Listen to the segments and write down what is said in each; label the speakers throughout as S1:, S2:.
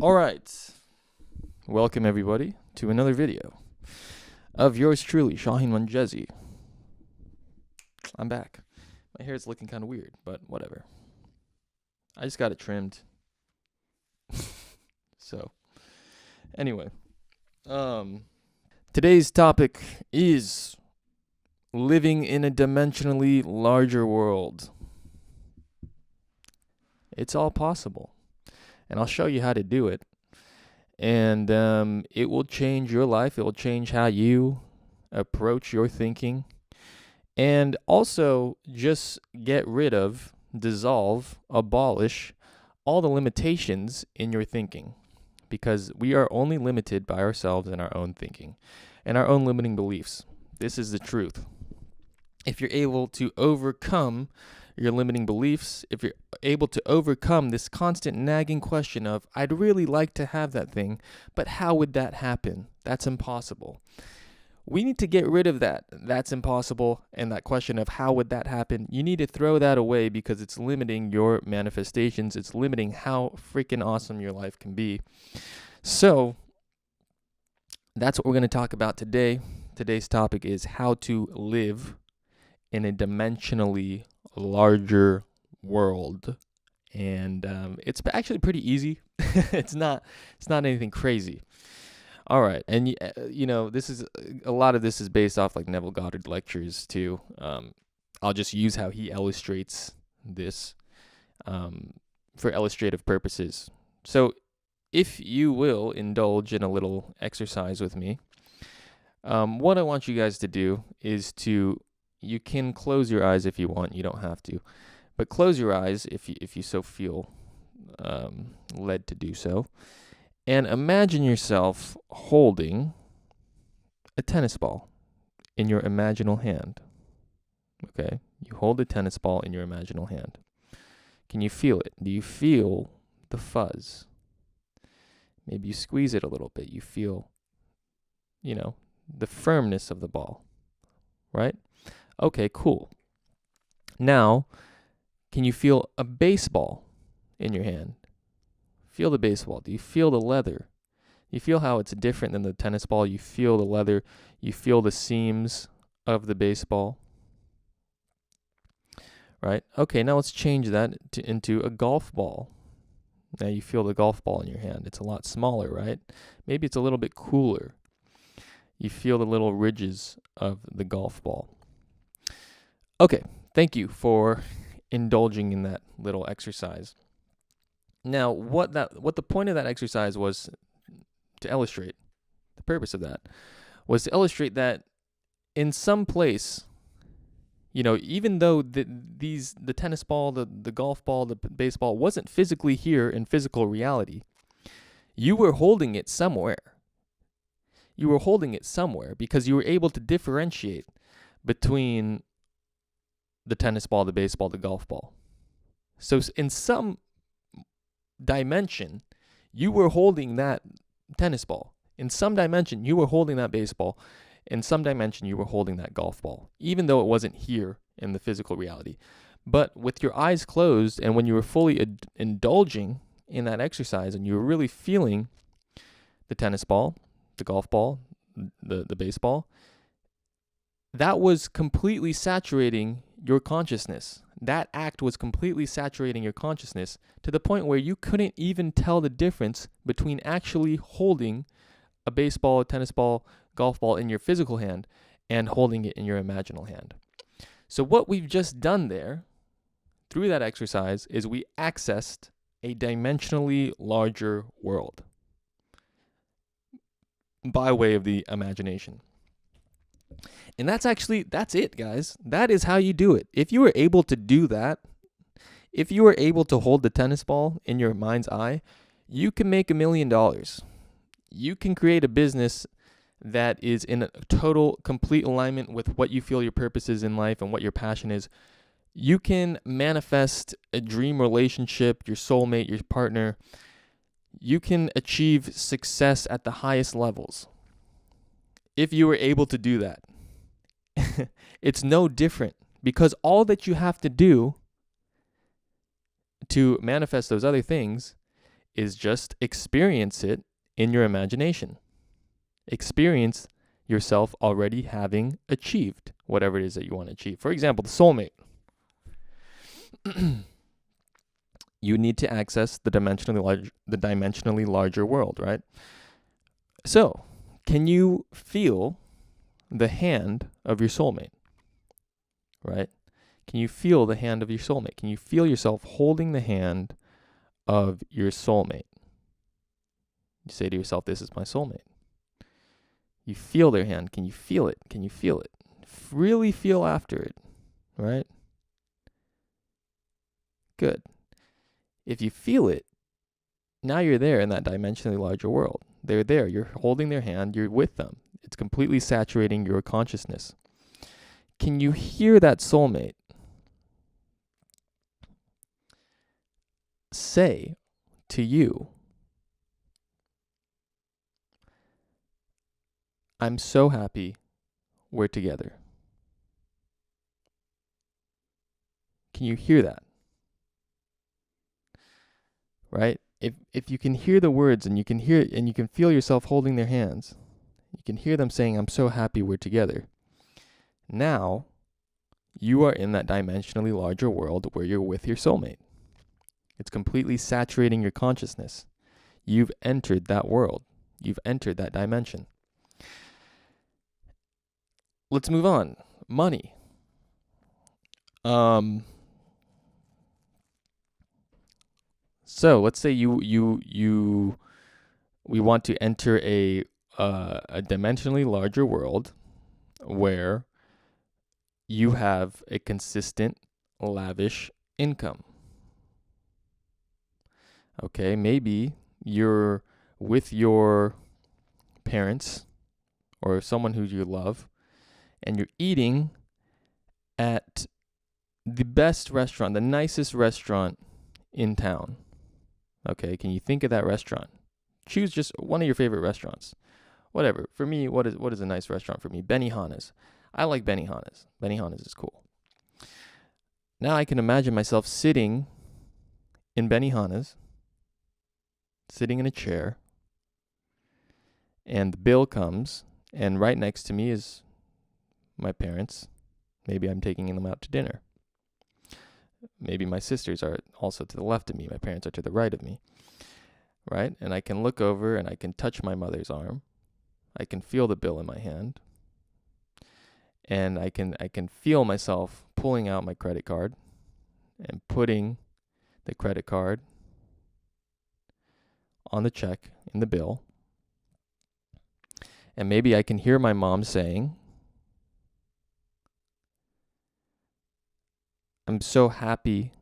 S1: All right. Welcome, everybody, to another video of yours truly, Shaheen Manjezi. I'm back. My hair's looking kind of weird, but whatever. I just got it trimmed. So, anyway. Today's topic is living in a dimensionally larger world. It's all possible. And I'll show you how to do it. And it will change your life. It will change how you approach your thinking. And also just get rid of, dissolve, abolish all the limitations in your thinking. Because we are only limited by ourselves and our own thinking and our own limiting beliefs. This is the truth. If you're able to overcome your limiting beliefs, if you're able to overcome this constant nagging question of, I'd really like to have that thing, but how would that happen? That's impossible. We need to get rid of that. That's impossible. And that question of how would that happen, you need to throw that away because it's limiting your manifestations. It's limiting how freaking awesome your life can be. So that's what we're going to talk about today. Today's topic is how to live in a dimensionally larger world. And it's actually pretty easy. It's not anything crazy. All right, and this is a lot of this is based off like Neville Goddard lectures too. I'll just use how he illustrates this for illustrative purposes. So, if you will indulge in a little exercise with me, what I want you guys to do is you can close your eyes if you want. You don't have to, but close your eyes if you so feel led to do so. And imagine yourself holding a tennis ball in your imaginal hand. Okay? You hold a tennis ball in your imaginal hand. Can you feel it? Do you feel the fuzz? Maybe you squeeze it a little bit. You feel, the firmness of the ball. Right? Okay, cool. Now, can you feel a baseball in your hand? Feel the baseball. Do you feel the leather? You feel how it's different than the tennis ball? You feel the leather. You feel the seams of the baseball. Right? Okay, now let's change that into a golf ball. Now you feel the golf ball in your hand. It's a lot smaller, right? Maybe it's a little bit cooler. You feel the little ridges of the golf ball. Okay, thank you for indulging in that little exercise. Now, what the point of that exercise was to illustrate, the purpose of that was to illustrate that in some place, even though the tennis ball, the golf ball, the baseball wasn't physically here in physical reality, you were holding it somewhere. You were holding it somewhere because you were able to differentiate between the tennis ball, the baseball, the golf ball. So in some dimension, you were holding that tennis ball. In some dimension, you were holding that baseball. In some dimension, you were holding that golf ball, even though it wasn't here in the physical reality. But with your eyes closed, and when you were fully indulging in that exercise, and you were really feeling the tennis ball, the golf ball, the baseball, that was completely saturating your consciousness. That act was completely saturating your consciousness to the point where you couldn't even tell the difference between actually holding a baseball, a tennis ball, golf ball in your physical hand and holding it in your imaginal hand. So what we've just done there through that exercise is we accessed a dimensionally larger world by way of the imagination. And that's it, guys. That is how you do it. If you were able to do that, if you were able to hold the tennis ball in your mind's eye, you can make $1 million. You can create a business that is in a total, complete alignment with what you feel your purpose is in life and what your passion is. You can manifest a dream relationship, your soulmate, your partner. You can achieve success at the highest levels if you were able to do that. It's no different because all that you have to do to manifest those other things is just experience it in your imagination. Experience yourself already having achieved whatever it is that you want to achieve. For example, the soulmate. You need to access the dimensionally larger world, right? So, can you feel the hand of your soulmate? Right? Can you feel the hand of your soulmate? Can you feel yourself holding the hand of your soulmate? You say to yourself, this is my soulmate. You feel their hand. Can you feel it? Can you feel it? Really feel after it, right? Good. If you feel it, now you're there in that dimensionally larger world. They're there. You're holding their hand. You're with them. It's completely saturating your consciousness. Can you hear that soulmate say to you, I'm so happy we're together? Can you hear that? Right? If you can hear the words and you can hear and you can feel yourself holding their hands, you can hear them saying, I'm so happy we're together. Now, you are in that dimensionally larger world where you're with your soulmate. It's completely saturating your consciousness. You've entered that world. You've entered that dimension. Let's move on. Money. So let's say we want to enter a dimensionally larger world where you have a consistent, lavish income. Okay, maybe you're with your parents or someone who you love, and you're eating at the best restaurant, the nicest restaurant in town. Okay, can you think of that restaurant? Choose just one of your favorite restaurants. Whatever. For me, what is a nice restaurant for me? Benihanas. I like Benihanas. Benihanas is cool. Now I can imagine myself sitting in Benihanas, sitting in a chair, and the bill comes, and right next to me is my parents. Maybe I'm taking them out to dinner. Maybe my sisters are also to the left of me. My parents are to the right of me, right? And I can look over and I can touch my mother's arm. I can feel the bill in my hand. And I can feel myself pulling out my credit card and putting the credit card on the check in the bill. And maybe I can hear my mom saying, I'm so happy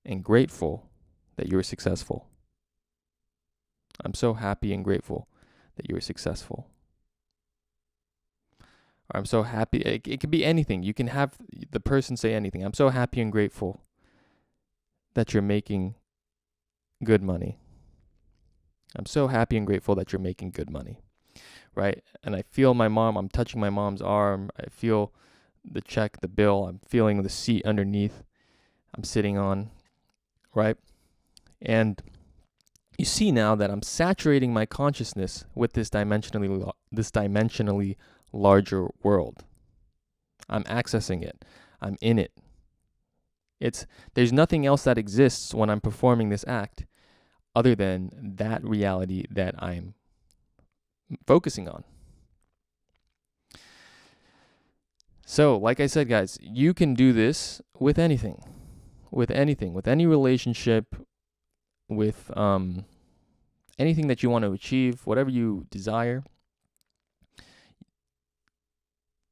S1: and grateful that you were successful. I'm so happy and grateful that you were successful. Or I'm so happy. It could be anything. You can have the person say anything. I'm so happy and grateful that you're making good money. I'm so happy and grateful that you're making good money. Right? And I feel my mom. I'm touching my mom's arm. I feel the check, the bill. I'm feeling the seat underneath I'm sitting on, right? And you see now that I'm saturating my consciousness with this dimensionally larger world. I'm accessing it. I'm in it. There's nothing else that exists when I'm performing this act other than that reality that I'm focusing on. So, like I said, guys, you can do this with anything, with any relationship, with anything that you want to achieve, whatever you desire.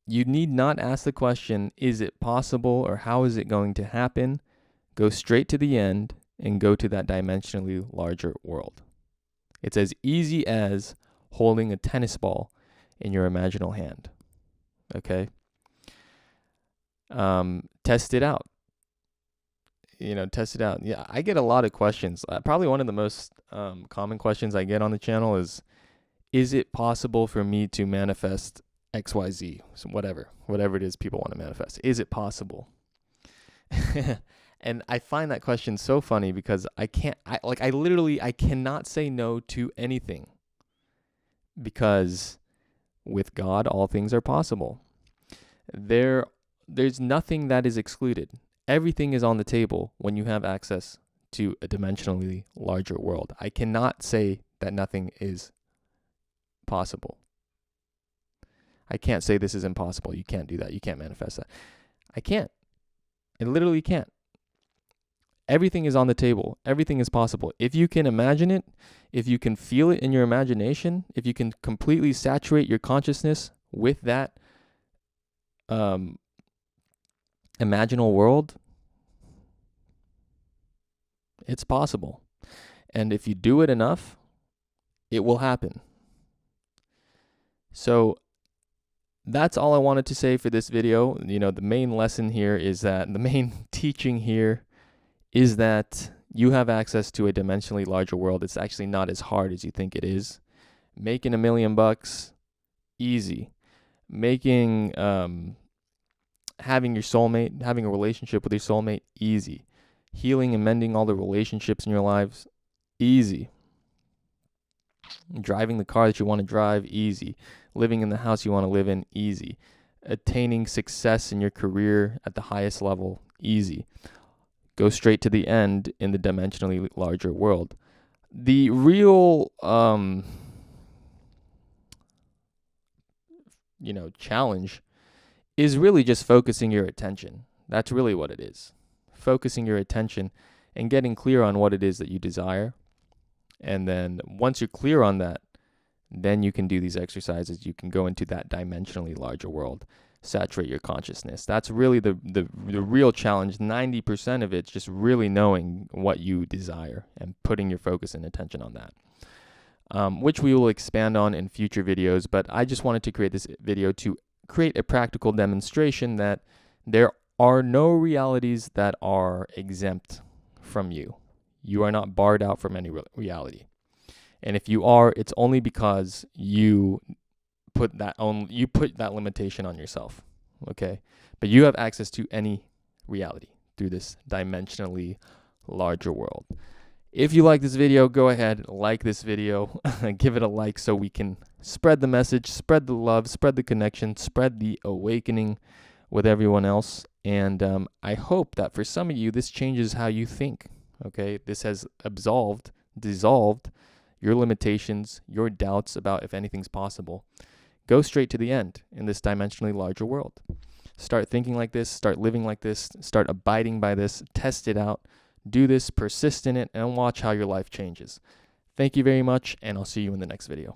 S1: You need not ask the question, is it possible or how is it going to happen? Go straight to the end and go to that dimensionally larger world. It's as easy as holding a tennis ball in your imaginal hand. Okay? Test it out. Test it out. Yeah, I get a lot of questions. Probably one of the most common questions I get on the channel is it possible for me to manifest XYZ? So whatever it is people want to manifest. Is it possible? And I find that question so funny because I cannot say no to anything, because with God, all things are possible. There's nothing that is excluded. Everything is on the table when you have access to a dimensionally larger world. I cannot say that nothing is possible. I can't say this is impossible. You can't do that. You can't manifest that. I can't. I literally can't. Everything is on the table. Everything is possible. If you can imagine it, if you can feel it in your imagination, if you can completely saturate your consciousness with that imaginal world, it's possible. And if you do it enough, it will happen. So that's all I wanted to say for this video. The main lesson here is that, the main teaching here is that you have access to a dimensionally larger world. It's actually not as hard as you think it is. Making $1 million, easy. Making, having your soulmate, having a relationship with your soulmate, easy. Healing and mending all the relationships in your lives, easy. Driving the car that you want to drive, easy. Living in the house you want to live in, easy. Attaining success in your career at the highest level, easy. Go straight to the end in the dimensionally larger world. The real, challenge is really just focusing your attention. That's really what it is. Focusing your attention and getting clear on what it is that you desire. And then once you're clear on that, then you can do these exercises. You can go into that dimensionally larger world. Saturate your consciousness. That's really the real challenge. 90% of it's just really knowing what you desire and putting your focus and attention on that, which we will expand on in future videos. But I just wanted to create this video to create a practical demonstration that there are no realities that are exempt from you. You are not barred out from any reality. And if you are, it's only because you put that limitation on yourself. Okay? But you have access to any reality through this dimensionally larger world. If you like this video, go ahead, like this video, give it a like so we can spread the message, spread the love, spread the connection, spread the awakening with everyone else. And I hope that for some of you, this changes how you think. Okay? This has dissolved your limitations, your doubts about if anything's possible. Go straight to the end in this dimensionally larger world. Start thinking like this, start living like this, start abiding by this, test it out, do this, persist in it, and watch how your life changes. Thank you very much, and I'll see you in the next video.